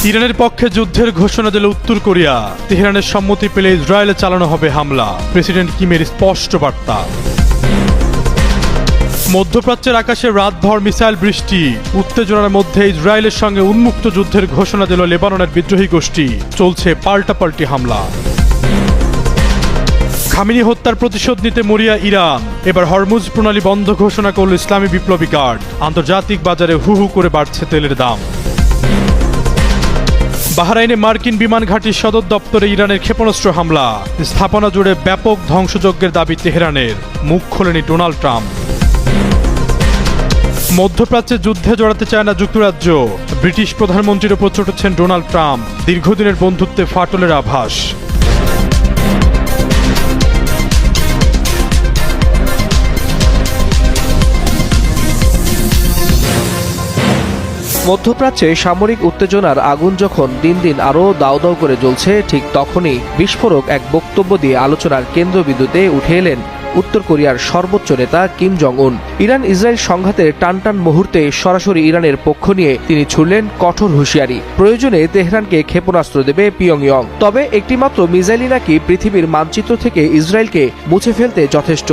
ইরানের পক্ষে যুদ্ধের ঘোষণা দিল উত্তর কোরিয়া। তেহরানের সম্মতি পেলে ইসরায়েলে চালানো হবে হামলা, প্রেসিডেন্ট কিমের স্পষ্ট বার্তা। মধ্যপ্রাচ্যের আকাশে রাতভর মিসাইল বৃষ্টি, উত্তেজনার মধ্যে ইসরায়েলের সঙ্গে উন্মুক্ত যুদ্ধের ঘোষণা দিল লেবাননের বিদ্রোহী গোষ্ঠী, চলছে পাল্টাপাল্টি হামলা। খামেনি হত্যার প্রতিশোধ নিতে মরিয়া ইরান, এবার হরমুজ প্রণালী বন্ধ ঘোষণা করল ইসলামী বিপ্লবী গার্ড। আন্তর্জাতিক বাজারে হু হু করে বাড়ছে তেলের দাম। বাহরাইনে মার্কিন বিমান ঘাঁটির সদর দপ্তরে ইরানের ক্ষেপণাস্ত্র হামলা, স্থাপনা জুড়ে ব্যাপক ধ্বংসযজ্ঞের দাবি তেহরানের, মুখ খোলেনি ডোনাল্ড ট্রাম্প। মধ্যপ্রাচ্যে যুদ্ধে জড়াতে চায় না যুক্তরাজ্য, ব্রিটিশ প্রধানমন্ত্রীর ওপর চটেছেন ডোনাল্ড ট্রাম্প, দীর্ঘদিনের বন্ধুত্বে ফাটলের আভাস। মধ্যপ্রাচ্যে সামরিক উত্তেজনার আগুন যখন দিন দিন আরও দাউ দাউ করে জ্বলছে, ঠিক তখনই বিস্ফোরক এক বক্তব্য দিয়ে আলোচনার কেন্দ্রবিন্দুতে উঠে এলেন উত্তর কোরিয়ার সর্বোচ্চ নেতা কিম জং উন। ইরান ইসরায়েল সংঘাতের টানটান মুহূর্তে সরাসরি ইরানের পক্ষ নিয়ে তিনি ছুড়লেন কঠোর হুঁশিয়ারি। প্রয়োজনে তেহরানকে ক্ষেপণাস্ত্র দেবে পিয়ংইয়ং, তবে একটিমাত্র মিসাইলই নাকি পৃথিবীর মানচিত্র থেকে ইসরায়েলকে মুছে ফেলতে যথেষ্ট।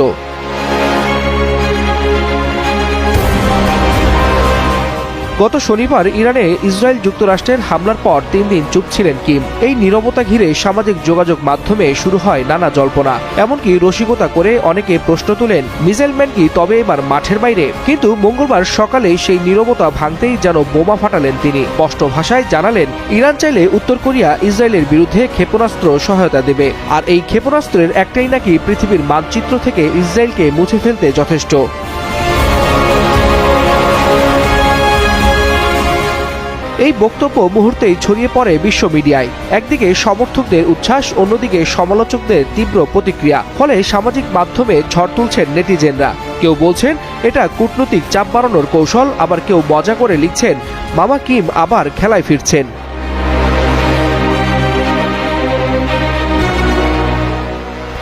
গত শনিবার ইরানে ইসরায়েল যুক্তরাষ্ট্রের হামলার পর 3 দিন চুপ ছিলেন কিম। এই নীরবতা ঘিরে সামাজিক যোগাযোগ মাধ্যমে শুরু হয় নানা জল্পনা, এমনকি রসিকতা করে অনেকে প্রশ্ন তুলেন, মিসাইলম্যান কি তবে এবার মাঠের বাইরে? কিন্তু মঙ্গলবার সকালে সেই নীরবতা ভাঙতেই যেন বোমা ফাটালেন তিনি। স্পষ্ট ভাষায় জানালেন, ইরান চাইলে উত্তর কোরিয়া ইসরায়েলের বিরুদ্ধে ক্ষেপণাস্ত্র সহায়তা দেবে, আর এই ক্ষেপণাস্ত্রের একটাই নাকি পৃথিবীর মানচিত্র থেকে ইসরায়েলকে মুছে ফেলতে যথেষ্ট। এই বক্তব্য মুহূর্তেই ছড়িয়ে পড়ে বিশ্ব মিডিয়ায়। একদিকে সমর্থকদের উচ্ছ্বাস, অন্যদিকে সমালোচকদের তীব্র প্রতিক্রিয়া। ফলে সামাজিক মাধ্যমে ঝড় তুলছেন নেটিজেনরা। কেউ বলছেন এটা কূটনৈতিক চাপ বাড়ানোর কৌশল, আবার কেউ মজা করে লিখছেন মামা কিম আবার খেলায় ফিরছেন।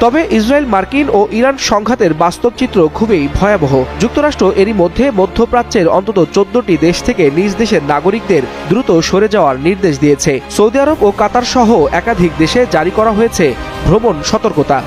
তবে ইসরায়েল মার্কিন ও ইরান সংঘাতের বাস্তব চিত্র খুবই ভয়াবহ। যুক্তরাষ্ট্র এরই মধ্যে মধ্যপ্রাচ্যের অন্তত 14টি দেশ থেকে নিজ দেশের নাগরিকদের দ্রুত সরে যাওয়ার নির্দেশ দিয়েছে। সৌদি আরব ও কাতার সহ একাধিক দেশে জারি করা হয়েছে ভ্রমণ সতর্কতা।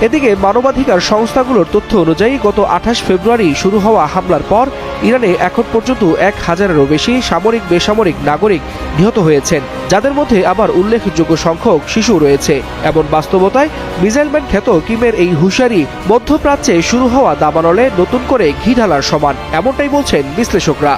এদিকে মানবাধিকার সংস্থাগুলোর তথ্য অনুযায়ী গত 28 ফেব্রুয়ারি শুরু হওয়া হামলার পর ইরানে এখন পর্যন্ত 1000-এরও বেশি সামরিক বেসামরিক নাগরিক নিহত হয়েছেন, যাদের মধ্যে আবার উল্লেখযোগ্য সংখ্যক শিশু রয়েছে। এমন বাস্তবতায় মিসাইলম্যান খ্যাত কিমের এই হুঁশিয়ারি মধ্যপ্রাচ্যে শুরু হওয়া দাবানলে নতুন করে ঘি ঢালার সমান, এমনটাই বলছেন বিশ্লেষকরা।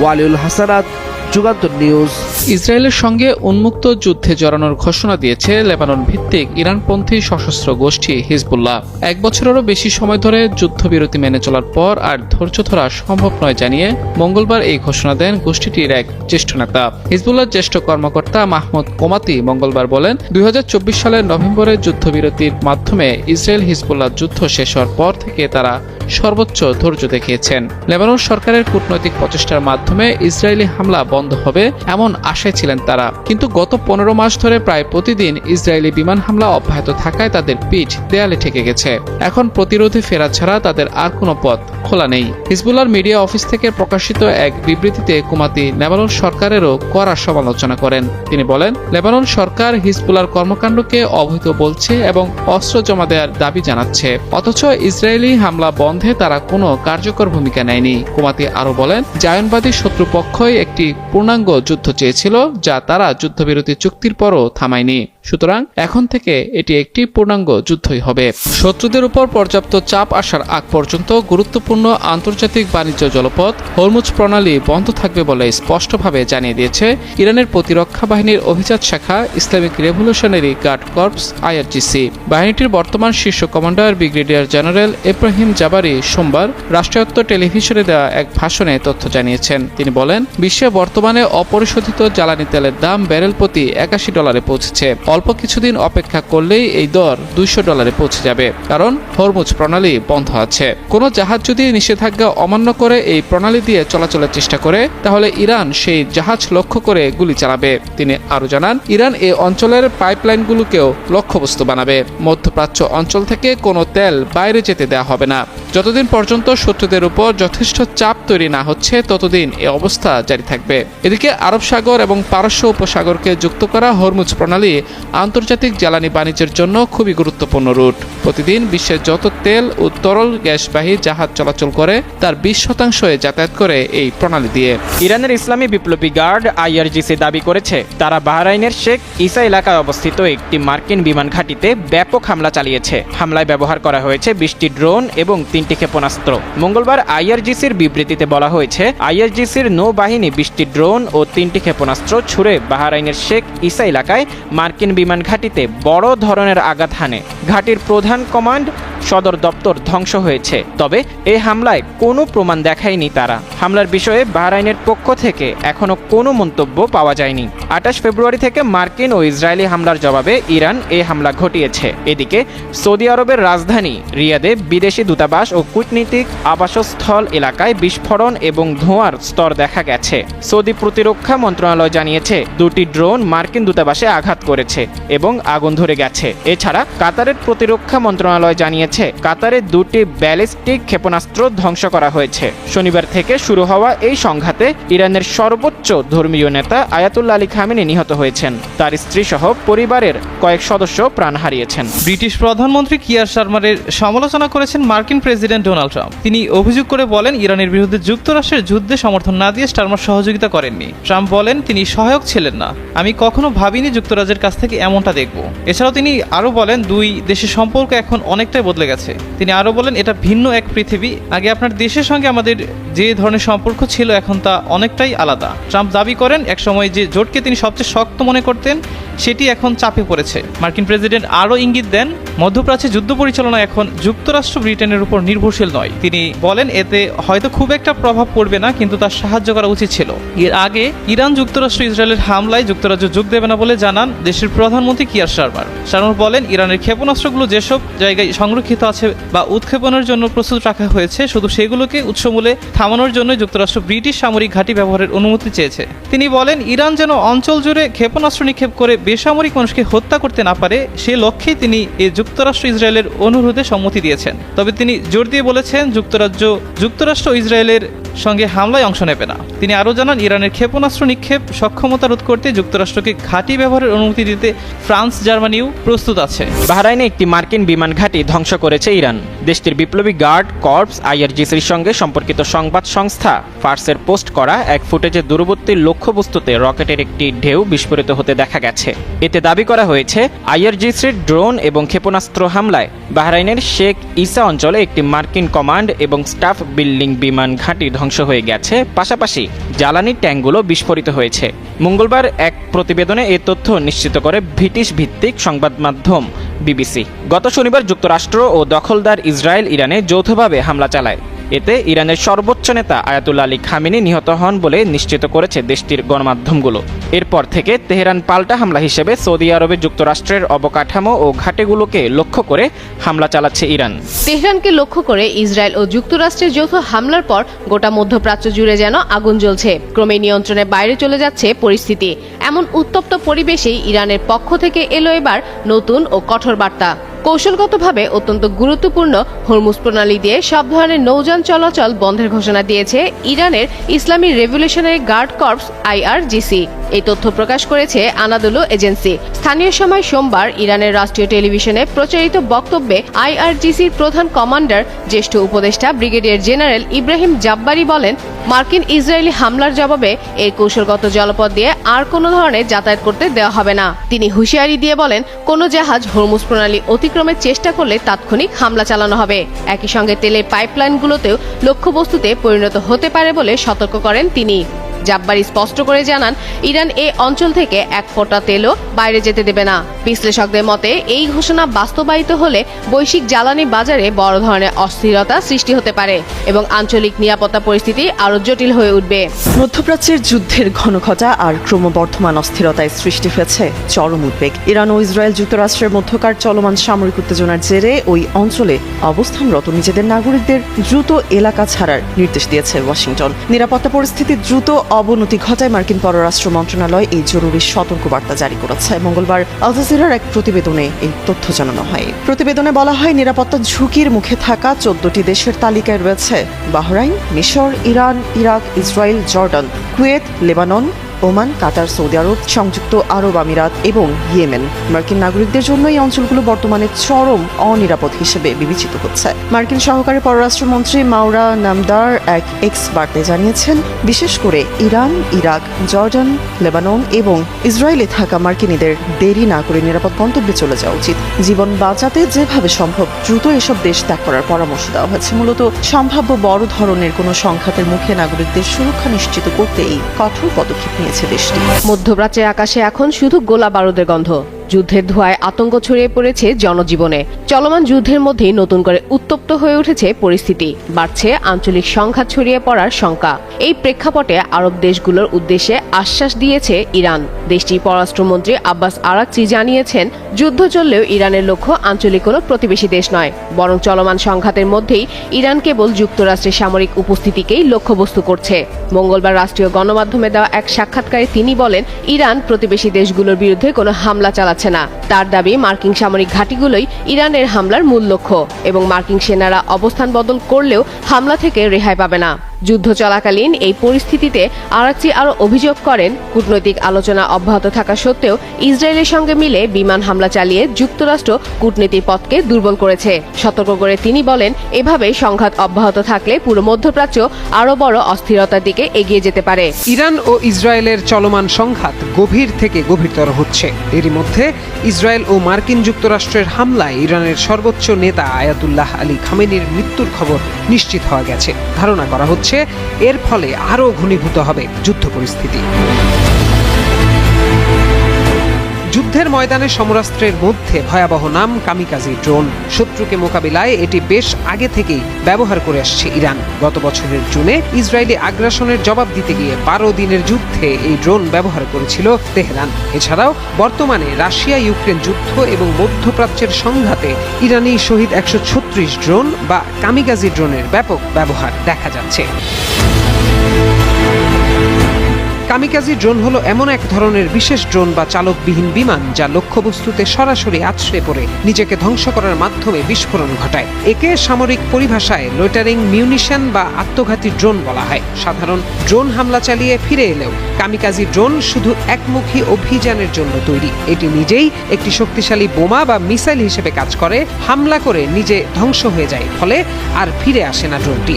ওয়ালিউল হাসানাত, যুগান্তর নিউজ। ইসরায়েলের সঙ্গে উন্মুক্ত যুদ্ধে জড়ানোর ঘোষণা দিয়েছে লেবানন ভিত্তিক ইরানপন্থী সশস্ত্র গোষ্ঠী হিজবুল্লাহ। 1 বছরেরও বেশি সময় ধরে যুদ্ধবিরতি মেনে চলার পর আর ধৈর্য ধরা সম্ভব নয় জানিয়ে মঙ্গলবার এই ঘোষণা দেন গোষ্ঠীটির এক জ্যেষ্ঠ নেতা। হিজবুল্লাহর জ্যেষ্ঠ কর্মকর্তা মাহমুদ কোমাতি মঙ্গলবার বলেন, 2024 সালের নভেম্বরে যুদ্ধবিরতির মাধ্যমে ইসরায়েল হিজবুল্লাহ যুদ্ধ শেষ হওয়ার পর থেকে তারা সর্বোচ্চ ধৈর্য দেখিয়েছেন। লেবানন সরকারের কূটনৈতিক প্রচেষ্টার মাধ্যমে ইসরায়েলি হামলা বন্ধ হবে এমন আশায় ছিলেন তারা, কিন্তু গত 15 মাস ধরে প্রায় প্রতিদিন ইসরায়েলি বিমান হামলা অব্যাহত থাকায় তাদের পিঠ দেয়ালে ঠেকে গেছে। এখন প্রতিরোধে ফেরা ছাড়া তাদের আর কোনো পথ খোলা নেই। হিজবুল্লাহর মিডিয়া অফিস থেকে প্রকাশিত এক বিবৃতিতে কুমাতি লেবানন সরকারেরও কড়া সমালোচনা করেন। তিনি বলেন, লেবানন সরকার হিজবুল্লাহর কর্মকাণ্ডকে অবৈধ বলছে এবং অস্ত্র জমা দেওয়ার দাবি জানাচ্ছে, অথচ ইসরায়েলি হামলা বন্ধে তারা কোনো কার্যকর ভূমিকা নেয়নি। কুমাতি আরো বলেন, জায়নবাদী শত্রুপক্ষই একটি পূর্ণাঙ্গ যুদ্ধ চেয়েছিল, যা তারা যুদ্ধবিরতি চুক্তির পরও থামায়নি। সুতরাং এখন থেকে এটি একটি পূর্ণাঙ্গ যুদ্ধই হবে। শত্রুদের উপর পর্যাপ্ত চাপ আসার আগ পর্যন্ত গুরুত্বপূর্ণ আন্তর্জাতিক বাণিজ্য জলপথ হরমুজ প্রণালী বন্ধ থাকবে বলে স্পষ্টভাবে জানিয়ে দিয়েছে ইরানের প্রতিরক্ষা বাহিনীর অভিজাত শাখা Islamic Revolutionary Guard Corps IRGC। বাহিনীটির বর্তমান শীর্ষ commander brigadier general Ibrahim Jabari সোমবার রাষ্ট্রায়ত্ত টেলিভিশনে দেওয়া এক ভাষণে তথ্য জানিয়েছেন। তিনি বলেন, বিশ্বে বর্তমানে অপরিশোধিত জ্বালানি তেলের দাম ব্যারেল প্রতি $81 পৌঁছেছে। অল্প কিছুদিন অপেক্ষা করলেই এই দর $200 পৌঁছে যাবে, কারণ হরমুজ প্রণালী বন্ধ আছে। কোনো জাহাজ যদি নিষেধাজ্ঞা অমান্য করে এই প্রণালী দিয়ে চলাচলের চেষ্টা করে, তাহলে ইরান সেই জাহাজ লক্ষ্য করে গুলি চালাবে। তিনি আরো জানান, ইরান এই অঞ্চলের পাইপলাইনগুলোকেও লক্ষ্যবস্তু বানাবে। মধ্যপ্রাচ্য অঞ্চল থেকে কোনো তেল বাইরে যেতে দেওয়া হবে না। যতদিন পর্যন্ত শত্রুদের উপর যথেষ্ট চাপ তৈরি না হচ্ছে ততদিন এ অবস্থা জারি থাকবে। এদিকে আরব সাগর এবং পারস্য উপসাগরকে যুক্ত করা হরমুজ প্রণালী আন্তর্জাতিক জ্বালানি বাণিজ্যের জন্য খুবই গুরুত্বপূর্ণ রুট। প্রতিদিন বিশ্বের যত তেল ও তরল গ্যাসবাহী জাহাজ চলাচল করে তার 20% যাতায়াত করে এই প্রণালী দিয়ে। ইরানের ইসলামী বিপ্লবী গার্ড আইআরজিসি দাবি করেছে তারা বাহরাইনের শেখ ইসা এলাকায় অবস্থিত একটি মার্কিন বিমান ঘাঁটিতে ব্যাপক হামলা চালিয়েছে। হামলায় ব্যবহার করা হয়েছে 20টি ড্রোন এবং 3টি ক্ষেপণাস্ত্র। মঙ্গলবার আইআরজিসির বিবৃতিতে বলা হয়েছে আইআরজিসির নৌবাহিনী 20টি ড্রোন ও 3টি ক্ষেপণাস্ত্র ছুড়ে বাহরাইনের শেখ ইসা এলাকায় মার্কিন বিমান ঘাঁটিতে বড় ধরনের আঘাত হানে। ঘাঁটির প্রধান কমান্ড সদর দপ্তর ধ্বংস হয়েছে, তবে এই হামলায় কোনো প্রমাণ দেখায়নি তারা। হামলার বিষয়ে বাহরাইনের পক্ষ থেকে এখনো কোনো মন্তব্য পাওয়া যায়নি। 28 ফেব্রুয়ারি থেকে মার্কিন ও ইসরায়েলি হামলার জবাবে ইরান এই হামলা ঘটিয়েছে। এদিকে সৌদি আরবের রাজধানী রিয়াদে বিদেশি দূতাবাস ও কূটনীতিক আবাসস্থল এলাকায় বিস্ফোরণ এবং ধোঁয়ার স্তর দেখা গেছে। সৌদি প্রতিরক্ষা মন্ত্রণালয় জানিয়েছে 2টি ড্রোন মার্কিন দূতাবাসে আঘাত করেছে এবং আগুন ধরে গেছে। এছাড়া কাতারের প্রতিরক্ষা মন্ত্রণালয় জানিয়েছে কাতারে 2টি ব্যালিস্টিক ক্ষেপণাস্ত্র ধ্বংস করা হয়েছে। শনিবার থেকে শুরু হওয়া এই সংঘাতে ইরানের সর্বোচ্চ ধর্মীয় নেতা আয়াতুল্লাহ আলী খামেনি নিহত হয়েছেন। তার স্ত্রী সহ পরিবারের কয়েক সদস্য প্রাণ হারিয়েছেন। ব্রিটিশ প্রধানমন্ত্রী কিয়ার স্টারমারের সমালোচনা করেছেন মার্কিন প্রেসিডেন্ট ডোনাল্ড ট্রাম্প। তিনি অভিযোগ করে বলেন ইরানের বিরুদ্ধে যুক্তরাষ্ট্রের যুদ্ধে সমর্থন না দিয়ে স্টারমার সহযোগিতা করেননি। ট্রাম্প বলেন তিনি সহায়ক ছিলেন না। আমি কখনো ভাবিনি যুক্তরাজ্যের কাছ থেকে এমনটা দেখব। এছাড়াও তিনি আরও বলেন দুই দেশের সম্পর্ক এখন অনেকটাই বদলে গেছে। তিনি আরও বলেন এটা ভিন্ন এক পৃথিবী। আগে আপনার দেশের সঙ্গে আমাদের যে ধরনের সম্পর্ক ছিল এখন তা অনেকটাই আলাদা। ট্রাম্প দাবি করেন একসময় যে জোটকে তিনি সবচেয়ে শক্ত মনে করতেন সেটি এখন চাপে পড়েছে। মার্কিন প্রেসিডেন্ট আরও ইঙ্গিত দেন মধ্যপ্রাচ্যে যুদ্ধ পরিচালনা এখন যুক্তরাষ্ট্র ব্রিটেনের উপর নির্ভরশীল নয়। তিনি বলেন এতে হয়তো খুব একটা প্রভাব পড়বে না, কিন্তু তার সাহায্য করা উচিত ছিল। এর আগে ইরান যুক্তরাষ্ট্র ইসরায়েলের হামলায় যুক্তরাজ্য যোগ দেবে না বলে জানান দেশের প্রধানমন্ত্রী কিয়ার স্টারমার। স্টারমার বলেন ইরানের ক্ষেপণাস্ত্রগুলো যেসব জায়গায় সংরক্ষিত আছে বা উৎক্ষেপণের জন্য প্রস্তুত রাখা হয়েছে শুধু সেগুলোকে উৎসমূলে থামানোর জন্য যুক্তরাষ্ট্র ব্রিটিশ সামরিক ঘাঁটি ব্যবহারের অনুমতি চেয়েছে। তিনি বলেন ইরান যেন অঞ্চল জুড়ে ক্ষেপণাস্ত্র নিক্ষেপ করে বেসামরিক মানুষকে হত্যা করতে না পারে সে লক্ষ্যেই তিনি এই যুক্তরাষ্ট্র ইসরায়েলের অনুরোধে সম্মতি দিয়েছেন। তবে তিনি জোর দিয়ে বলেছেন যুক্তরাষ্ট্র ইসরায়েলের সঙ্গে হামলায় অংশ নেবে না। তিনি আরও জানান ইরানের ক্ষেপণাস্ত্র নিক্ষেপ সক্ষমতা রোধ করতে যুক্তরাষ্ট্রকে ঘাঁটি ব্যবহারের অনুমতি দিতে ফ্রান্স জার্মানিও প্রস্তুত আছে। বাহরাইনে একটি মার্কিন বিমান ঘাঁটি ধ্বংস করেছে ইরান। দেশটির বিপ্লবী গার্ড কর্পস আইআরজিসির সঙ্গে সম্পর্কিত সংবাদ সংস্থা ফার্সের পোস্ট করা এক ফুটেজে দূরবর্তী লক্ষ্যবস্তুতে রকেটের একটি ঢেউ বিস্ফোরিত হতে দেখা গেছে। এতে দাবি করা হয়েছে আইআরজিসির ড্রোন এবং ক্ষেপণাস্ত্র হামলায় বাহরাইনের শেখ ইসা অঞ্চলে একটি মার্কিন কমান্ড এবং স্টাফ বিল্ডিং বিমান ঘাঁটি ধ্বংস হয়ে গেছে, পাশাপাশি জ্বালানি ট্যাঙ্কগুলো বিস্ফোরিত হয়েছে। মঙ্গলবার এক প্রতিবেদনে এ তথ্য নিশ্চিত করে ব্রিটিশ ভিত্তিক সংবাদ মাধ্যম বিবিসি। গত শনিবার যুক্তরাষ্ট্র ও দখলদার ইসরায়েল ইরানে যৌথভাবে হামলা চালায়। এতে ইরানের সর্বোচ্চ নেতা আয়াতুল্লাহ আলী খামেনি নিহত হন বলে নিশ্চিত করেছে দেশটির গণমাধ্যমগুলো। এরপর থেকে তেহরান পাল্টা হামলা হিসেবে সৌদি আরবে যুক্তরাষ্ট্রের অবকাঠামো ও ঘাঁটিগুলোকে লক্ষ্য করে হামলা চালাচ্ছে ইরান। তেহরানকে লক্ষ্য করে ইসরায়েল ও যুক্তরাষ্ট্রের যৌথ হামলার পর গোটা মধ্যপ্রাচ্য জুড়ে যেন আগুন জ্বলছে। ক্রমেই নিয়ন্ত্রণের বাইরে চলে যাচ্ছে পরিস্থিতি। এমন উত্তপ্ত পরিবেশেই ইরানের পক্ষ থেকে এলো এবার নতুন ও কঠোর বার্তা। কৌশলগতভাবে অত্যন্ত গুরুত্বপূর্ণ হরমুজ প্রণালী দিয়ে সব ধরনের নৌযান চলাচল বন্ধের ঘোষণা দিয়েছে ইরানের ইসলামী রেভলিউশনারি গার্ড কর্পস আইআরজিসি। এই তথ্য প্রকাশ করেছে আনাদোলু এজেন্সি। স্থানীয় সময় সোমবার ইরানের রাষ্ট্রীয় টেলিভিশনে প্রচারিত বক্তব্যে আইআরজিসির প্রধান কমান্ডার জ্যেষ্ঠ উপদেষ্টা ব্রিগেডিয়ার জেনারেল ইব্রাহিম জাব্বারি বলেন মার্কিন ইসরায়েলি হামলার জবাবে এই কৌশলগত জলপথ দিয়ে আর কোনো ধরনের যাতায়াত করতে দেওয়া হবে না। তিনি হুঁশিয়ারি দিয়ে বলেন কোনো জাহাজ হরমুজ প্রণালী অতিক্রমের চেষ্টা করলে তাৎক্ষণিক হামলা চালানো হবে। একই সঙ্গে তেলের পাইপলাইনগুলোতেও লক্ষ্যবস্তুতে পরিণত হতে পারে বলে সতর্ক করেন তিনি। জাব্বারি স্পষ্ট করে জানান ইরান এই অঞ্চল থেকে এক ফোঁটা তেলও বাইরে যেতে দেবে না। বিশ্লেষকদের মতে এই ঘোষণা বাস্তবায়িত হলে বৈশ্বিক জ্বালানি বাজারে বড় ধরনের অস্থিরতা সৃষ্টি হতে পারে এবং আঞ্চলিক নিরাপত্তা পরিস্থিতি আরো জটিল হয়ে উঠবে। মধ্যপ্রাচ্যের যুদ্ধের ঘনঘটা আর ক্রমবর্ধমান অস্থিরতায় সৃষ্টি হয়েছে চরম উদ্বেগ। ইরান ও ইসরায়েল যুক্তরাষ্ট্রের মধ্যকার চলমান সামরিক উত্তেজনার জেরে ওই অঞ্চলে অবস্থানরত নিজেদের নাগরিকদের দ্রুত এলাকা ছাড়ার নির্দেশ দিয়েছে ওয়াশিংটন। নিরাপত্তা পরিস্থিতির দ্রুত অবনতি ঘটায় মার্কিন পররাষ্ট্র মন্ত্রণালয় এই জরুরি সতর্কবার্তা জারি করেছে। মঙ্গলবার আল জাজিরার এক প্রতিবেদনে এই তথ্য জানানো হয়। প্রতিবেদনে বলা হয়, নিরাপত্তা ঝুঁকির মুখে থাকা 14টি দেশের তালিকায় রয়েছে বাহরাইন, মিশর, Iran, Iraq, Israel, Jordan, Kuwait, Lebanon, Oman, Qatar, Saudi আরব, সংযুক্ত আরব আমিরাত এবং ইয়েমেন। মার্কিন নাগরিকদের জন্য এই অঞ্চলগুলো বর্তমানে চরম অনিরাপদ হিসেবে বিবেচিত হচ্ছে। মার্কিন সহকারী পররাষ্ট্রমন্ত্রী মাউরা নামদার এক এক্স বার্তায় জানিয়েছেন, বিশেষ করে ইরান, ইরাক, জর্ডান, লেবানন এবং ইসরায়েলে থাকা মার্কিনীদের দেরি না করে নিরাপদ গন্তব্যে চলে যাওয়া উচিত। জীবন বাঁচাতে যেভাবে সম্ভব দ্রুত এসব দেশ ত্যাগ করার পরামর্শ দেওয়া হয়েছে। মূলত সম্ভাব্য বড় ধরনের কোনো সংঘাতের মুখে নাগরিকদের সুরক্ষা নিশ্চিত করতে এই কঠোর পদক্ষেপ নিয়েছে দেশটি। মধ্যপ্রাচ্যের আকাশে এখন শুধু গোলা বারুদের গন্ধ। যুদ্ধের ধোঁয়ায় আতঙ্ক ছড়িয়ে পড়েছে জনজীবনে। চলমান যুদ্ধের মধ্যেই নতুন করে উত্তপ্ত হয়ে উঠেছে পরিস্থিতি। বাড়ছে আঞ্চলিক সংঘাত ছড়িয়ে পড়ার শঙ্কা। এই প্রেক্ষাপটে আরব দেশগুলোর উদ্দেশ্যে আশ্বাস দিয়েছে ইরান। দেশটির পররাষ্ট্রমন্ত্রী আব্বাস আরাকচি জানিয়েছেন, যুদ্ধ চললেও ইরানের লক্ষ্য আঞ্চলিক কোনো প্রতিবেশী দেশ নয়, বরং চলমান সংঘাতের মধ্যেই ইরান কেবল যুক্তরাষ্ট্রের সামরিক উপস্থিতিকেই লক্ষ্যবস্তু করছে। মঙ্গলবার রাষ্ট্রীয় গণমাধ্যমে দেওয়া এক সাক্ষাৎকারে তিনি বলেন, ইরান প্রতিবেশী দেশগুলোর বিরুদ্ধে কোনো হামলা চালাচ্ছে না। তার দাবি, মার্কিন সামরিক ঘাঁটিগুলোই ইরানের হামলার মূল লক্ষ্য এবং মার্কিন সেনারা অবস্থান বদল করলেও হামলা থেকে রেহাই পাবে না। যুদ্ধ চলাকালীন এই পরিস্থিতিতে আরাকচি আরও অভিযোগ করেন, কূটনৈতিক আলোচনা অব্যাহত থাকা সত্ত্বেও ইসরায়েলের সঙ্গে মিলে বিমান হামলা চালিয়ে যুক্তরাষ্ট্র কূটনীতির পথকে দুর্বল করেছে। সতর্ক করে তিনি বলেন, এভাবে সংঘাত অব্যাহত থাকলে পুরো মধ্যপ্রাচ্য আরও বড় অস্থিরতার দিকে এগিয়ে যেতে পারে। ইরান ও ইসরায়েলের চলমান সংঘাত গভীর থেকে গভীরতর হচ্ছে। এরই মধ্যে ইসরায়েল ও মার্কিন যুক্তরাষ্ট্রের হামলায় ইরানের সর্বোচ্চ নেতা আয়াতুল্লাহ আলী খামেনির মৃত্যুর খবর নিশ্চিত হওয়া গেছে। ধারণা করা হচ্ছে এর ফলে আরও ঘনীভূত হবে যুদ্ধ পরিস্থিতি। যুদ্ধের ময়দানে সমরাস্ত্রের মধ্যে ভয়াবহ নাম কামিকাজি ড্রোন। শত্রুকে মোকাবিলায় এটি বেশ আগে থেকেই ব্যবহার করে আসছে ইরান। গত বছরের জুনে ইসরায়েলি আগ্রাসনের জবাব দিতে গিয়ে 12 দিনের যুদ্ধে এই ড্রোন ব্যবহার করেছিল তেহরান। এছাড়াও বর্তমানে রাশিয়া ইউক্রেন যুদ্ধ এবং মধ্যপ্রাচ্যের সংঘাতে ইরানি শহীদ 136 ড্রোন বা কামিকাজি ড্রোনের ব্যাপক ব্যবহার দেখা যাচ্ছে। কামিকাজি ড্রোন হলো এমন এক ধরনের বিশেষ ড্রোন বা চালকবিহীন বিমান যা লক্ষ্যবস্তুতে সরাসরি আছড়ে পড়ে নিজেকে ধ্বংস করার মাধ্যমে বিস্ফোরণ ঘটায়। একে সামরিক পরিভাষায় লোইটারিং মিউনিশন বা আত্মঘাতী ড্রোন বলা হয়। সাধারণ ড্রোন হামলা চালিয়ে ফিরে এলেও কামিকাজি ড্রোন শুধু একমুখী অভিযানের জন্য তৈরি। এটি নিজেই একটি শক্তিশালী বোমা বা মিসাইল হিসেবে কাজ করে, হামলা করে নিজে ধ্বংস হয়ে যায়, ফলে আর ফিরে আসে না ড্রোনটি।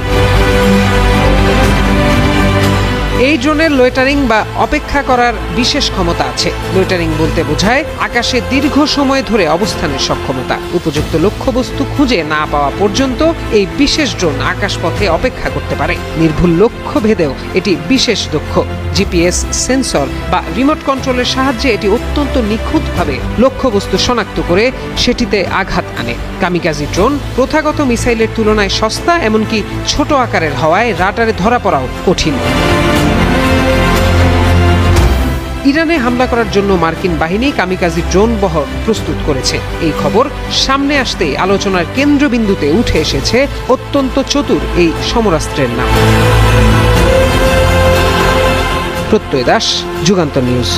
এই ড্রোনের লোয়েটারিং বা অপেক্ষা করার বিশেষ ক্ষমতা আছে। লোয়েটারিং বলতে বোঝায় আকাশে দীর্ঘ সময় ধরে অবস্থানের সক্ষমতা। উপযুক্ত লক্ষ্যবস্তু খুঁজে না পাওয়া পর্যন্ত এই বিশেষ ড্রোন আকাশপথে অপেক্ষা করতে পারে। নির্ভুল লক্ষ্য ভেদেও এটি বিশেষ দক্ষ। জিপিএস সেন্সর বা রিমোট কন্ট্রোলের সাহায্যে এটি অত্যন্ত নিখুঁতভাবে লক্ষ্যবস্তু শনাক্ত করে সেটিতে আঘাত আনে। কামিকাজি ড্রোন প্রথাগত মিসাইলের তুলনায় সস্তা, এমনকি ছোট আকারের হওয়ায় রাডারে ধরা পড়াও কঠিন। ইরানে হামলা করার জন্য মার্কিন বাহিনী কামিকাজি ড্রোন বহর প্রস্তুত করেছে। এই খবর সামনে আসতেই আলোচনার কেন্দ্রবিন্দুতে উঠে এসেছে অত্যন্ত চতুর এই সমরাস্ত্রের নাম। প্রত্যয় দাস, যুগান্তর নিউজ।